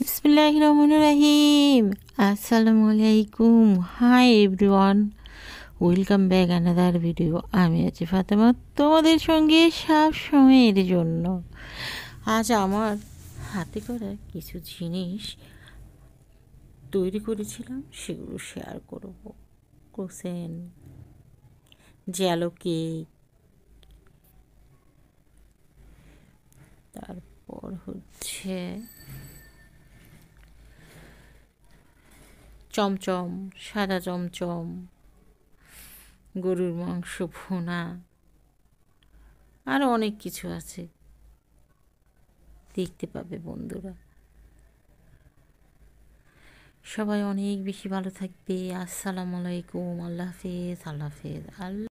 বিসমিল্লাহির রহমানির রহিম। আসসালামু আলাইকুম। Hi everyone, welcome back another video. আমি আছি ফাতেমা, তোমাদের সঙ্গে সব সময়ের জন্য। আজ আমার হাতে করা কিছু জিনিস তৈরি করেছিলাম, সেগুলো শেয়ার করব। ক্রোসেন, জ্যালো কেক, তারপর হচ্ছে চমচম, সাদা চমচম, গরুর মাংস ভুনা, আরও অনেক কিছু আছে, দেখতে পাবে বন্ধুরা। সবাই অনেক বেশি ভালো থাকবে। আসসালামু আলাইকুম। আল্লাহ হাফেজ। আল্লাহ হাফেজ। আল্লাহ।